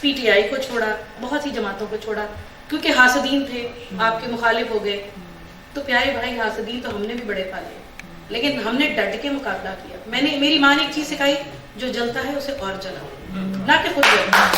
P T I کو چھوڑا, بہت سی جماعتوں کو چھوڑا, کیونکہ حاسدین تھے, آپ کے مخالف ہو گئے. تو پیارے بھائی, حاسدین تو ہم نے بھی بڑے پالے, لیکن ہم نے ڈٹ کے مقابلہ کیا. میری ماں نے ایک چیز سکھائی, جو جلتا ہے اسے اور جلاؤ, نہ کہ خود جلتا.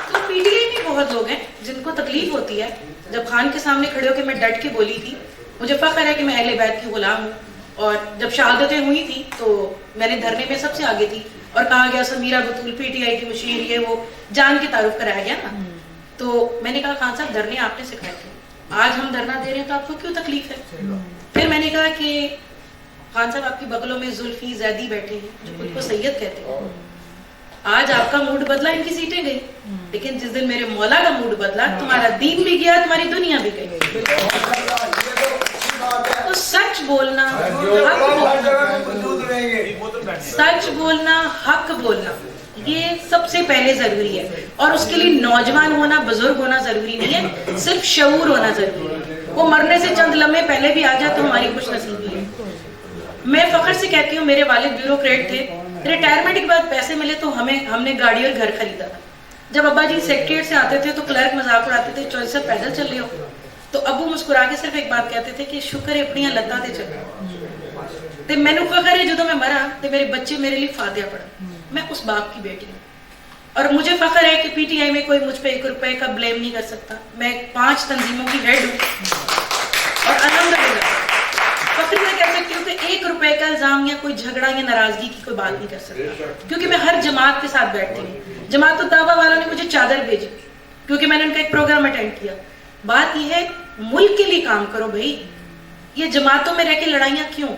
تو پی ٹی آئی میں بہت لوگ ہیں جن کو تکلیف ہوتی ہے. جب خان کے سامنے کھڑے ہو کے میں ڈٹ کے بولی تھی, مجھے فخر ہے کہ میں اہل بیت کی غلام ہوں, اور جب شہادتیں ہوئی تھی تو میں نے دھرنے میں سب سے آگے تھی, اور کہا گیا سمیرہ بطول پی ٹی آئی کی مشیر, یہ وہ جان کے تعارف کرایا گیا نا. تو میں نے کہا خان صاحب دھرنے آپ نے سکھائے تھے, آج ہم دھرنا دے رہے ہیں تو آپ کو کیوں تکلیف ہے؟ پھر میں نے کہا کہ خان صاحب آپ کی بغلوں میں زلفی زیدی بیٹھے ہیں جو خود کو سید کہتے ہیں. آج آپ کا موڈ بدلا, ان کی سیٹیں گئی, لیکن جس دن میرے مولا کا موڈ بدلا, تمہارا دین بھی گیا, تمہاری دنیا بھی گئی. تو سچ بولنا, سچ بولنا, حق بولنا, یہ سب سے پہلے ضروری ہے. اور اس کے لیے نوجوان ہونا, بزرگ ہونا ضروری نہیں ہے, صرف شعور ہونا ضروری ہے. وہ مرنے سے چند لمحے پہلے بھی آ جائے تو ہماری خوش نصیبی ہے. میں فخر سے کہتی ہوں, میرے والد بیوروکریٹ تھے, ریٹائرمنٹ کے بعد پیسے ملے تو ہم نے گاڑی اور گھر خریدا تھا. جب ابا جی سیکریٹریٹ سے آتے تھے تو کلرک مذاق اڑاتے تھے, 24 سے پیدل چل رہے ہو, تو ابو مسکرا کے صرف ایک بات کہتے تھے کہ شکر ہے اپنی لتاں تے چل رہا. مینو فخر ہے جدو میں مرا تو میرے بچے میرے لیے فاتحہ پڑھا. میں اس باپ کی بیٹی ہوں, اور مجھے فخر ہے کہ پی ٹی آئی میں کوئی مجھ پہ 1 روپے کا بلیم نہیں کر سکتا. میں 5 تنظیموں کی ہیڈ ہوں, اور الحمدللہ فخر میں کہہ سکتی ہوں کہ 1 روپے کا الزام یا کوئی جھگڑا یا ناراضگی کی کوئی بات نہیں کر سکتا, کیونکہ میں ہر جماعت کے ساتھ بیٹھتی ہوں. جماعت الدعوہ والوں نے مجھے چادر بھیجی کیونکہ میں نے ان کا ایک پروگرام اٹینڈ کیا. بات یہ ہے ملک کے لیے کام کرو بھائی, یہ جماعتوں میں رہ کے لڑائیاں کیوں؟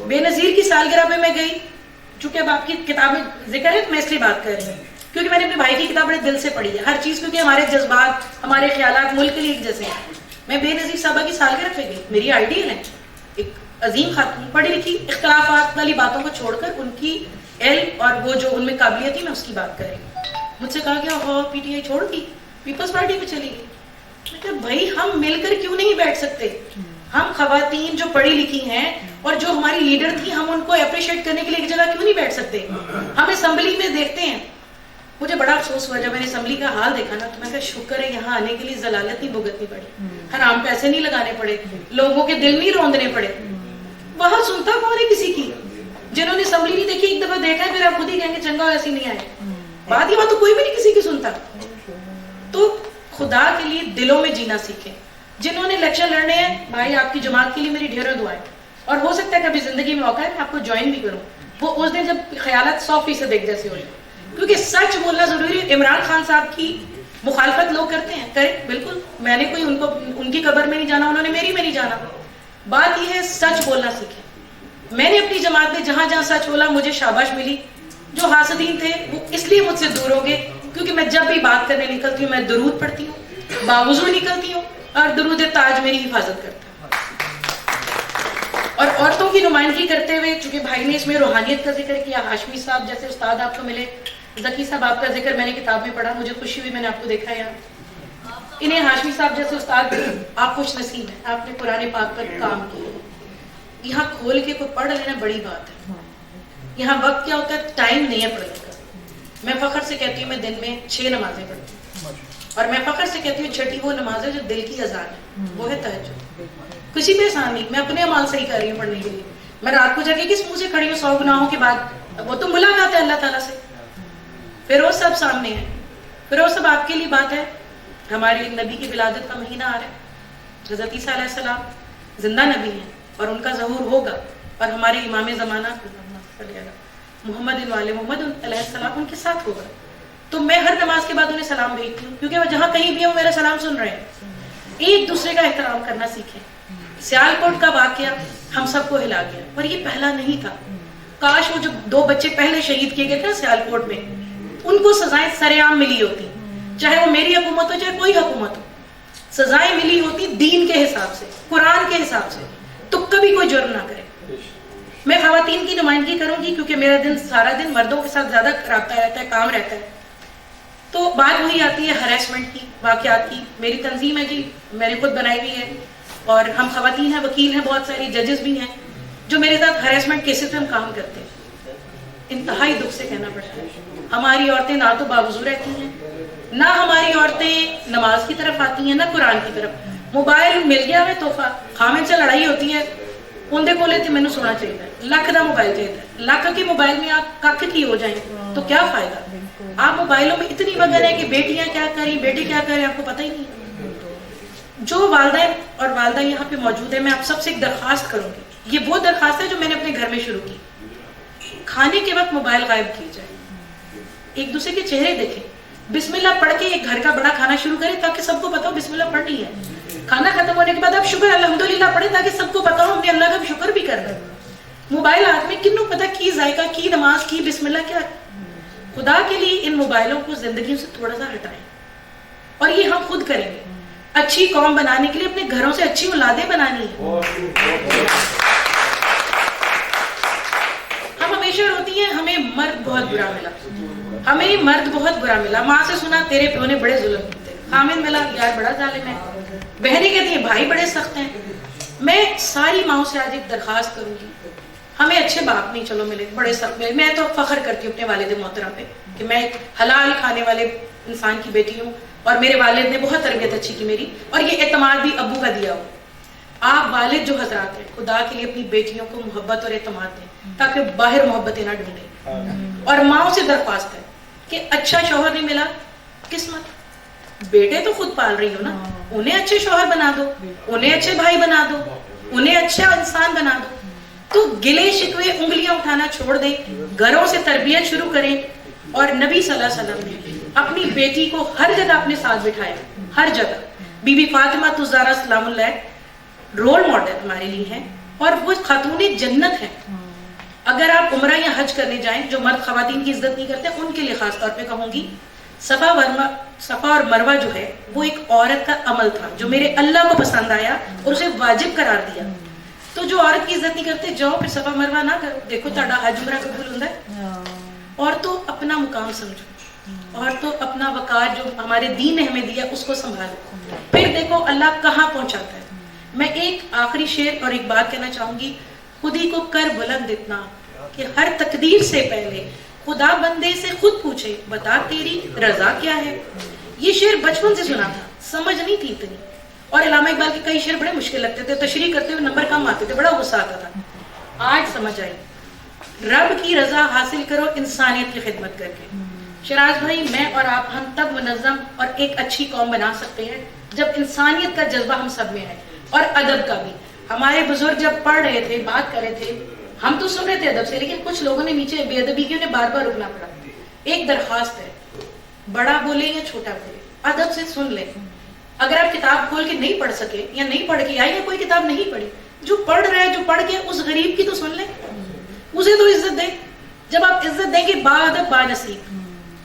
بے نظیر کی سالگرہ پہ میں گئی, چونکہ اب آپ کی کتاب میں ذکر ہے میں اس لیے بات کر رہی ہوں کیونکہ میں نے اپنے بھائی کی کتاب بڑے دل سے پڑھی ہے. ہر چیز, کیونکہ ہمارے جذبات, ہمارے خیالات ملک کے لیے ایک جیسے ہیں. میں بے نظیر صاحبہ کی سالگرہ پہ گئی, میری آئیڈیل ہے, ایک عظیم خاتون, پڑھی لکھی, اختلافات والی باتوں کو چھوڑ کر ان کی علم اور وہ جو ان میں قابلیت تھی میں اس کی بات کر رہی ہوں. مجھ سے کہا کہ پی ٹی آئی چھوڑ دی, پیپلز پارٹی پہ چلی گئی. میں کہا بھائی ہم مل کر کیوں نہیں بیٹھ سکتے؟ ہم خواتین جو پڑھی لکھی ہیں اور جو ہماری لیڈر تھی, ہم ان کو اپریشیٹ کرنے کے لیے ایک جگہ کیوں نہیں بیٹھ سکتے؟ ہم اسمبلی میں دیکھتے ہیں, مجھے بڑا افسوس ہوا جب میں نے اسمبلی کا حال دیکھا نا, تو میں کہا شکر ہے یہاں آنے کے لیے ضلالت نہیں بھگتنی پڑی, حرام پیسے نہیں لگانے پڑے, لوگوں کے دل نہیں روندنے پڑے. وہاں سنتا کون ہے کسی کی؟ جنہوں نے اسمبلی نہیں دیکھی, ایک دفعہ دیکھا ہے پھر آپ خود ہی کہیں گے چنگا ایسی نہیں آئے. بات یہ بات تو کوئی بھی نہیں کسی کی سنتا. تو خدا کے لیے دلوں میں جینا سیکھیں. جنہوں نے الیکشن لڑنے ہیں بھائی, آپ کی جماعت کے لیے میری ڈھیروں دعائیں, اور ہو سکتا ہے کبھی زندگی میں موقع ہے میں آپ کو جوائن بھی کروں, وہ اس دن جب خیالات 100% ایک جیسے ہو جائے, کیونکہ سچ بولنا ضروری ہے. عمران خان صاحب کی مخالفت لوگ کرتے ہیں, کریں بالکل, میں نے کوئی ان کی قبر میں نہیں جانا, انہوں نے میری میں نہیں جانا. بات یہ ہے سچ بولنا سیکھیں. میں نے اپنی جماعت میں جہاں جہاں سچ بولا مجھے شاباش ملی. جو حاسدین تھے وہ اس لیے مجھ سے دور ہو گئے کیونکہ میں جب بھی بات کرنے نکلتی ہوں میں درود پڑھتی ہوں, باوضو نکلتی ہوں, اور درود تاج میری حفاظت کرتا ہے. اور عورتوں کی نمائندگی کرتے ہوئے, چونکہ بھائی نے اس میں روحانیت کا ذکر کیا, ہاشمی صاحب جیسے استاد آپ کو ملے, ذکی صاحب آپ کا ذکر میں نے کتاب میں پڑھا, مجھے خوشی ہوئی میں نے آپ کو دیکھا یہاں. انہیں ہاشمی صاحب جیسے استاد, آپ خوش نصیب ہیں, آپ نے قرآن پاک پر کام کیا. یہاں کھول کے کوئی پڑھ لینا بڑی بات ہے. یہاں وقت کیا ہوتا ہے, ٹائم نہیں ہے پڑھنے کا. میں فخر سے کہتی ہوں میں دن میں 6 نمازیں پڑھتی ہوں, اور میں فخر سے کہتی ہوں چھٹی وہ نماز ہے جو دل کی اذان ہے, وہ ہے تہجد. کسی پہ احسان نہیں, میں اپنے اعمال صحیح کر رہی ہوں پڑھنے کے لیے. میں رات کو جا کے کس منہ سے کھڑی ہوں 100 گناہوں کے بعد, وہ تو ملاقات ہے اللہ تعالیٰ سے. فیروز صاحب سامنے ہے, فیروز صاحب آپ کے لیے بات ہے, ہمارے نبی کی ولادت کا مہینہ آ رہا ہے, حضرت عیسیٰ علیہ السلام زندہ نبی ہیں اور ان کا ظہور ہوگا, اور ہمارے امام زمانہ محمد محمد علیہ السلام ان کے ساتھ ہوگا. تو میں ہر نماز کے بعد انہیں سلام بھیجتی ہوں, کیونکہ وہ جہاں کہیں بھی ہیں وہ میرا سلام سن رہے ہیں. ایک دوسرے کا احترام کرنا سیکھیں. سیالکوٹ کا واقعہ ہم سب کو ہلا گیا, پر یہ پہلا نہیں تھا. کاش وہ جو 2 بچے پہلے شہید کیے گئے تھے سیالکوٹ میں, ان کو سزائیں سرعام ملی ہوتی, چاہے وہ میری حکومت ہو چاہے کوئی حکومت ہو. سزائیں ملی ہوتی دین کے حساب سے, قرآن کے حساب سے, تو کبھی کوئی جرم نہ کرے. میں خواتین کی نمائندگی کروں گی کیونکہ میرا دن سارا دن مردوں کے ساتھ زیادہ رابطہ رہتا ہے, کام رہتا ہے. تو بات وہی آتی ہے ہریسمنٹ کی, واقعات کی. میری تنظیم ہے جی, میں نے خود بنائی ہوئی ہے, اور ہم خواتین ہیں, وکیل ہیں, بہت ساری ججز بھی ہیں جو میرے ساتھ ہریسمنٹ کیسز پہ ہم کام کرتے ہیں. انتہائی دکھ سے کہنا پڑتا ہے ہماری عورتیں نہ تو باوضو رہتی ہیں، نہ ہماری عورتیں نماز کی طرف آتی ہیں، نہ قرآن کی طرف. موبائل مل گیا ہے تحفہ، خامن سے لڑائی ہوتی ہے اندے کو لیتے مینوں سونا چاہیے، لاکھ دا موبائل چاہیے، لاکھ کے موبائل میں آپ کک کی ہو جائیں تو کیا فائدہ. آپ موبائلوں میں اتنی مگن ہے کہ بیٹیاں کیا کریں بیٹے کیا کریں آپ کو پتہ ہی نہیں. جو والدین اور والدہ یہاں پہ موجود ہیں، میں آپ سب سے ایک درخواست کروں گی، یہ وہ درخواست ہے جو میں نے اپنے گھر میں شروع کی. کھانے کے وقت موبائل غائب کیے جائے، ایک دوسرے کے چہرے دیکھیں، بسم اللہ پڑھ کے ایک گھر کا بڑا کھانا شروع کریں تاکہ سب کو پتا ہو بسم اللہ پڑھنی ہے. کھانا ختم ہونے کے بعد آپ شکر الحمدللہ پڑھیں تاکہ سب کو پتا ہو ہم نے اللہ کا شکر بھی کرنا ہے. موبائل ہاتھ میں کنوں پتا کی ذائقہ کی نماز کی بسم اللہ کیا. خدا کے لیے ان موبائلوں کو زندگیوں سے تھوڑا سا ہٹائیں، اور یہ ہم خود کریں گے. اچھی قوم بنانے کے لیے اپنے گھروں سے اچھی اولادیں بنانی ہیں. ہم ہمیشہ روتی ہیں ہمیں مرد بہت برا ملا، ہمیں مرد بہت برا ملا. ماں سے سنا تیرے پیو نے بڑے ظلم کیے، خامن ملا یار بڑا ظالم ہے، بہنیں کہتی ہیں بھائی بڑے سخت ہیں. میں ساری ماؤں سے آج ایک درخواست کروں گی، ہمیں اچھے باپ نہیں چلو ملے، بڑے سخت ملے. میں تو فخر کرتی ہوں اپنے والد محترم پہ کہ میں ایک حلال کھانے والے انسان کی بیٹی ہوں، اور میرے والد نے بہت تربیت اچھی کی میری، اور یہ اعتماد بھی ابو کا دیا ہو. آپ والد جو حضرات ہیں خدا کے لیے اپنی بیٹیوں کو محبت اور اعتماد دیں تاکہ باہر محبتیں نہ ڈھونڈیں. اور ماؤں سے درخواست ہے کہ اچھا شوہر نہیں ملا قسمت، بیٹے تو خود پال رہی ہو نا، انہیں اچھے شوہر بنا دو، انہیں اچھے بھائی بنا دو، انہیں اچھا انسان بنا دو. تو گلے شکوے انگلیاں اٹھانا چھوڑ دیں، گھروں سے تربیت شروع کریں. اور نبی صلی اللہ علیہ وسلم نے اپنی بیٹی کو ہر جگہ اپنے ساتھ بٹھایا، ہر جگہ. بی بی فاطمہ الزہرا سلام اللہ رول ماڈل ہمارے لیے ہیں، اور وہ خاتون جنت ہیں. اگر آپ عمرہ یا حج کرنے جائیں، جو مرد خواتین کی عزت نہیں کرتے ان کے لیے خاص طور پہ کہوں گی، صفا اور مروہ جو ہے وہ ایک عورت کا عمل تھا جو میرے اللہ کو پسند آیا اور اسے واجب قرار دیا. تو جو عورت کی عزت نہیں کرتے جاؤ پھر صفا مروہ نہ کرو. دیکھو تہاڈا حج عمرہ قبول ہوندا ہے. اور تو اپنا مقام سمجھو، اور تو اپنا وقار جو ہمارے دین نے ہمیں دیا اس کو سنبھالو، پھر دیکھو اللہ کہاں پہنچاتا ہے. میں ایک آخری شعر اور ایک بات کہنا چاہوں گی، خود ہی کو کر بلند اتنا کہ ہر تقدیر سے پہلے خدا بندے سے خود پوچھے بتا تیری رضا کیا ہے. یہ شعر بچپن سے سنا تھا، سمجھ نہیں تھی اتنی. اور علامہ اقبال کے کئی شعر بڑے مشکل لگتے تھے، تشریح کرتے ہوئے نمبر کم آتے تھے، بڑا غصہ آتا تھا. آج سمجھ آئی، رب کی رضا حاصل کرو انسانیت کی خدمت کر کے. شراز بھائی، میں اور آپ ہم تب منظم اور ایک اچھی قوم بنا سکتے ہیں جب انسانیت کا جذبہ ہم سب میں ہے، اور ادب کا بھی. ہمارے بزرگ جب پڑھ رہے تھے، بات کر رہے تھے، ہم تو سن رہے تھے ادب سے، لیکن کچھ لوگوں نے نیچے بے ادبی کی، انہیں بار بار رکنا پڑا. ایک درخواست ہے، بڑا بولے یا چھوٹا بولے ادب سے سن لیں. اگر آپ کتاب کھول کے نہیں پڑھ سکے یا نہیں پڑھ کے آئے یا کوئی کتاب نہیں پڑھی، جو پڑھ رہا ہے جو پڑھ کے اس غریب کی تو سن لیں، اسے تو عزت دیں. جب آپ عزت دیں گے با ادب با نصیب.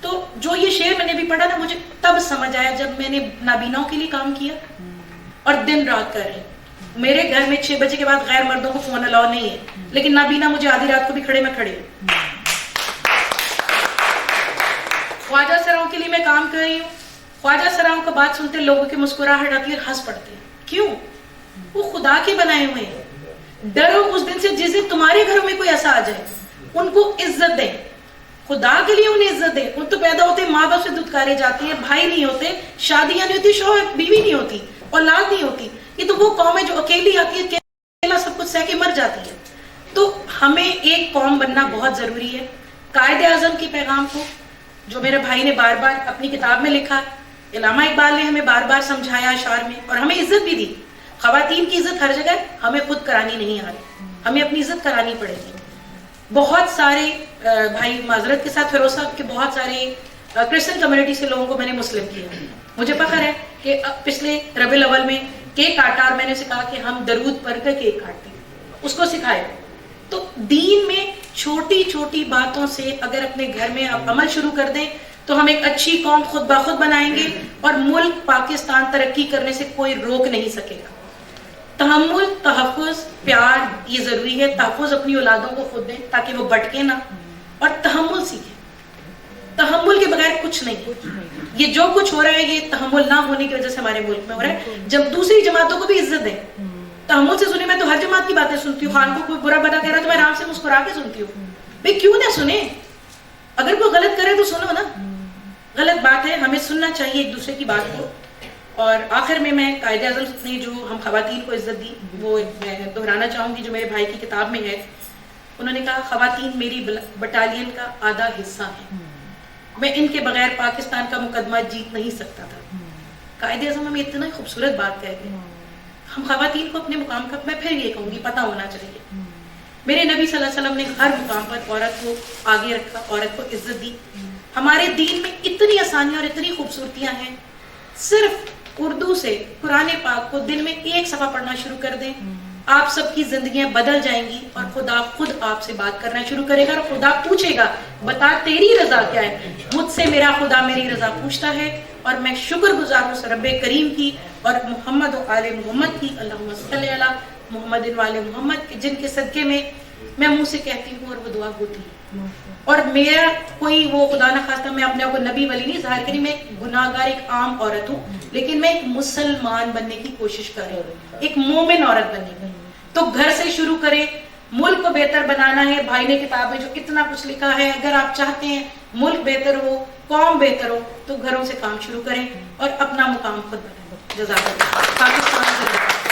تو جو یہ شعر میں نے بھی پڑھا نا، مجھے تب سمجھ آیا جب میں نے نابیناؤں کے لیے کام کیا اور دن رات کر رہے. میرے گھر میں 6 بجے کے بعد غیر مردوں کو فون الاؤ نہیں ہے، لیکن نابینا مجھے آدھی رات کو بھی کھڑے میں کھڑے ہوں. خواجہ سراؤں کے لیے میں کام کر رہی ہوں. خواجہ سراؤں کو بات سنتے لوگوں کی مسکراہٹ آتی ہے اور ہنس پڑتے ہیں. کیوں؟ وہ خدا کے بنائے ہوئے ہیں. ڈرو اس دن سے جس دن تمہارے گھروں میں کوئی ایسا آ جائے. ان کو عزت دیں، خدا کے لیے انہیں عزت دیں. ان تو پیدا ہوتے ماں باپ سے دھتکارے جاتے ہیں، بھائی نہیں ہوتے، شادیاں نہیں ہوتی، شوہر بیوی نہیں ہوتی، اولاد نہیں ہوتی. یہ تو وہ قوم ہے جو اکیلی آتی ہے، اکیلا سب کچھ سہ کے مر جاتی ہے. تو ہمیں ایک قوم بننا بہت ضروری ہے. قائد اعظم کی پیغام کو جو میرے بھائی نے بار بار اپنی کتاب میں لکھا، علامہ اقبال نے ہمیں بار بار سمجھایا اشعار میں، اور ہمیں عزت بھی دی. خواتین کی عزت ہر جگہ، ہمیں خود کرانی نہیں آ رہی، ہمیں اپنی عزت کرانی پڑے گی. بہت سارے بھائی، معذرت کے ساتھ فیروز صاحب کے بہت سارے کرسچن کمیونٹی سے لوگوں کو میں نے مسلم کیا. مجھے فخر ہے کہ پچھلے ربیع الاول میں کیک کاٹا اور میں نے اسے کہا کہ ہم درود پڑھ کر کیک کاٹتے ہیں، اس کو سکھائے. تو دین میں چھوٹی چھوٹی باتوں سے اگر اپنے گھر میں آپ عمل شروع کر دیں تو ہم ایک اچھی قوم خود بخود بنائیں گے، اور ملک پاکستان ترقی کرنے سے کوئی روک نہیں سکے گا. تحمل، تحفظ، پیار یہ ضروری ہے. تحفظ اپنی اولادوں کو خود دیں تاکہ وہ بھٹکے نہ، اور تحمل سیکھیں. تحمل کے بغیر کچھ نہیں. یہ جو کچھ ہو رہا ہے یہ تحمل نہ ہونے کی وجہ سے ہمارے ملک میں ہو رہا ہے. جب دوسری جماعتوں کو بھی عزت دیں، تحمل سے سنیں. میں تو ہر جماعت کی باتیں سنتی ہوں. خان کو کوئی برا بنا کہہ رہا ہے تو میں آرام سے مسکرا کے سنتی ہوں. بھائی کیوں نہ سنیں؟ اگر کوئی غلط کرے تو سنو نا, غلط بات ہے, ہمیں سننا چاہیے ایک دوسرے کی بات کو. اور آخر میں قائد اعظم نے جو ہم خواتین کو عزت دی وہ میں دہرانا چاہوں گی, جو میرے بھائی کی کتاب میں ہے. انہوں نے کہا خواتین میری بٹالین کا آدھا حصہ ہیں, میں ان کے بغیر پاکستان کا مقدمہ جیت نہیں سکتا تھا. قائد اعظم ہمیں اتنا خوبصورت بات کہہ گئے. ہم خواتین کو اپنے مقام کا, میں پھر یہ کہوں گی, پتہ ہونا چاہیے. میرے نبی صلی اللہ علیہ وسلم نے ہر مقام پر عورت کو آگے رکھا, عورت کو عزت دی. ہمارے دین میں اتنی آسانیاں اور اتنی خوبصورتیاں ہیں. صرف اردو سے قرآن پاک کو دن میں ایک صفحہ پڑھنا شروع کر دیں, آپ سب کی زندگیاں بدل جائیں گی, اور خدا خود آپ سے بات کرنا شروع کرے گا, اور خدا پوچھے گا بتا تیری رضا کیا ہے. مجھ سے میرا خدا میری رضا پوچھتا ہے, اور میں شکر گزار ہوں رب کریم کی اور محمد و آل محمد کی, اللہم صلی علی محمد و آل محمد, جن کے صدقے میں منہ سے کہتی ہوں اور وہ دعا ہوتی ہے. اور میرا کوئی وہ خدا نہ خواستہ میں اپنے آپ کو نبی ولی نہیں ظاہر کری, میں گناہگار ایک عام عورت ہوں, لیکن میں ایک مسلمان بننے کی کوشش کر رہی ہوں, ایک مومن عورت بننے کی. تو گھر سے شروع کریں, ملک کو بہتر بنانا ہے. بھائی نے کتاب میں جو اتنا کچھ لکھا ہے, اگر آپ چاہتے ہیں ملک بہتر ہو, قوم بہتر ہو, تو گھروں سے کام شروع کریں اور اپنا مقام خود بنائیں. جزاک اللہ. پاکستان